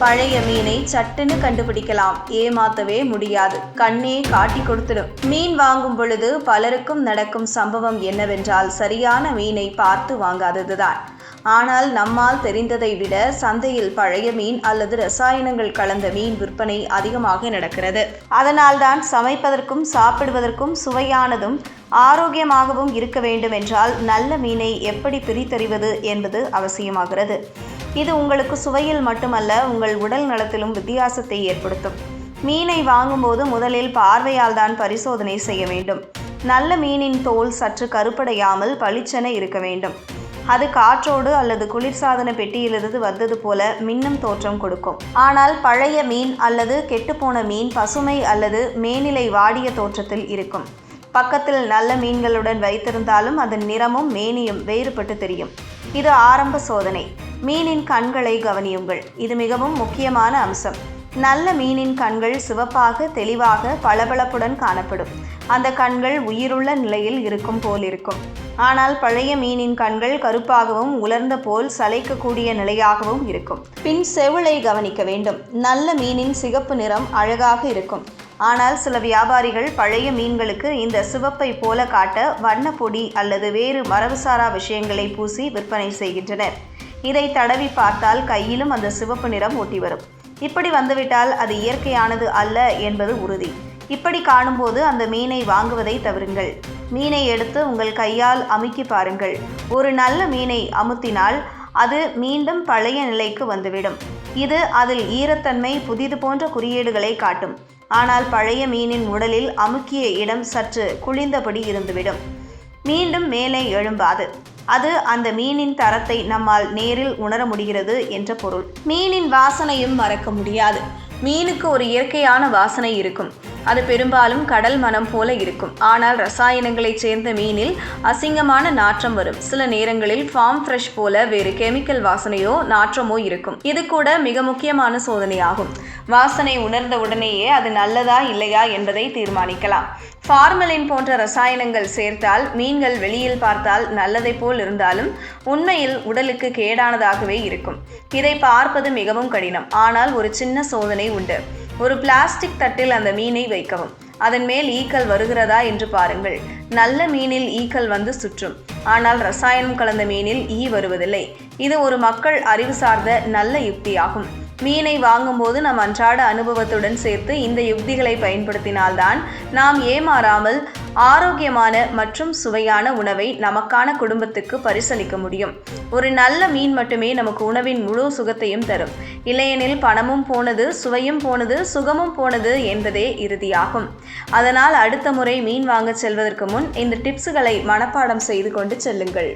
பழைய மீனை சட்டுன்னு கண்டுபிடிக்கலாம், ஏமாத்தவே முடியாது. கண்ணே காட்டி கொடுத்துடும். மீன் வாங்கும் பொழுது பலருக்கும் நடக்கும் சம்பவம் என்னவென்றால், சரியான மீனை பார்த்து வாங்காததுதான். ஆனால் நம்மால் தெரிந்ததை விட சந்தையில் பழைய மீன் அல்லது ரசாயனங்கள் கலந்த மீன் விற்பனை அதிகமாக நடக்கிறது. அதனால்தான் சமைப்பதற்கும் சாப்பிடுவதற்கும் சுவையானதும் ஆரோக்கியமாகவும் இருக்க வேண்டும் என்றால் நல்ல மீனை எப்படி பிரித்தறிவது என்பது அவசியமாகிறது. இது உங்களுக்கு சுவையில் மட்டுமல்ல, உங்கள் உடல் நலத்திலும் வித்தியாசத்தை ஏற்படுத்தும். மீனை வாங்கும்போது முதலில் பார்வையால் தான் பரிசோதனை செய்ய வேண்டும். நல்ல மீனின் தோல் சற்று கருப்படையாமல் பளிச்சென இருக்க வேண்டும். அது காற்றோடு அல்லது குளிர்சாதன பெட்டியிலிருந்து வந்தது போல மின்னும் தோற்றம் கொடுக்கும். ஆனால் பழைய மீன் அல்லது கெட்டுப்போன மீன் பசுமை அல்லது மேனிலை வாடிய தோற்றத்தில் இருக்கும். பக்கத்தில் நல்ல மீன்களுடன் வைத்திருந்தாலும் அதன் நிறமும் மேனியும் வேறுபட்டு தெரியும். இது ஆரம்ப சோதனை. மீனின் கண்களை கவனியுங்கள். இது மிகவும் முக்கியமான அம்சம். நல்ல மீனின் கண்கள் சிவப்பாக, தெளிவாக, பளபளப்புடன் காணப்படும். அந்த கண்கள் உயிருள்ள நிலையில் இருக்கும் போல் இருக்கும். ஆனால் பழைய மீனின் கண்கள் கருப்பாகவும் உலர்ந்த போல் சளைக்கக்கூடிய நிலையாகவும் இருக்கும். பின் செவுளை கவனிக்க வேண்டும். நல்ல மீனின் சிகப்பு நிறம் அழகாக இருக்கும். ஆனால் சில வியாபாரிகள் பழைய மீன்களுக்கு இந்த சிவப்பை போல காட்ட வண்ணப்பொடி அல்லது வேறு மரபுசாரா விஷயங்களை பூசி விற்பனை செய்கின்றனர். இதை தடவி பார்த்தால் கையிலும் அந்த சிவப்பு நிறம் ஒட்டி வரும். இப்படி வந்துவிட்டால் அது இயற்கையானது அல்ல என்பது உறுதி. இப்படி காணும்போது அந்த மீனை வாங்குவதை தவிருங்கள். மீனை எடுத்து உங்கள் கையால் அமுக்கி பாருங்கள். ஒரு நல்ல மீனை அமுத்தினால் அது மீண்டும் பழைய நிலைக்கு வந்துவிடும். இது அதில் ஈரத்தன்மை, புதிது போன்ற குறியீடுகளை காட்டும். ஆனால் பழைய மீனின் உடலில் அமுக்கிய இடம் சற்று குளிர்ந்தபடி இருந்துவிடும். மீண்டும் மேலே எழும்பாது. அது அந்த மீனின் தரத்தை நம்மால் நேரில் உணர முடிகிறது என்ற பொருள். மீனின் வாசனையும் மறக்க முடியாது. மீனுக்கு ஒரு இயற்கையான வாசனை இருக்கும். அது பெரும்பாலும் கடல் மனம் போல இருக்கும். ஆனால் ரசாயனங்களை சேர்ந்த மீனில் அசிங்கமான நாற்றம் வரும். சில நேரங்களில் ஃபார்ம் ஃப்ரெஷ் போல வேறு கெமிக்கல் வாசனையோ நாற்றமோ இருக்கும். இது கூட மிக முக்கியமான சோதனையாகும். வாசனை உணர்ந்த உடனேயே அது நல்லதா இல்லையா என்பதை தீர்மானிக்கலாம். ஃபார்மலின் போன்ற ரசாயனங்கள் சேர்த்தால் மீன்கள் வெளியில் பார்த்தால் நல்லதை போல் இருந்தாலும் உண்மையில் உடலுக்கு கேடானதாகவே இருக்கும். இதை பார்ப்பது மிகவும் கடினம். ஆனால் ஒரு சின்ன சோதனை உண்டு. ஒரு பிளாஸ்டிக் தட்டில் அந்த மீனை வைக்கவும். அதன் மேல் ஈக்கள் வருகிறதா என்று பாருங்கள். நல்ல மீனில் ஈக்கள் வந்து சுற்றும். ஆனால் ரசாயனம் கலந்த மீனில் ஈ வருவதில்லை. இது ஒரு மக்கள் அறிவு சார்ந்த நல்ல யுக்தியாகும். மீனை வாங்கும்போது நம் அன்றாட அனுபவத்துடன் சேர்த்து இந்த யுக்திகளை பயன்படுத்தினால்தான் நாம் ஏமாறாமல் ஆரோக்கியமான மற்றும் சுவையான உணவை நமக்கான குடும்பத்துக்கு பரிசளிக்க முடியும். ஒரு நல்ல மீன் மட்டுமே நமக்கு உணவின் முழு சுகத்தையும் தரும். இல்லையெனில் பணமும் போனது, சுவையும் போனது, சுகமும் போனது என்பதே இறுதியாகும். அதனால் அடுத்த முறை மீன் வாங்க செல்வதற்கு முன் இந்த டிப்ஸுகளை மனப்பாடம் செய்து கொண்டு செல்லுங்கள்.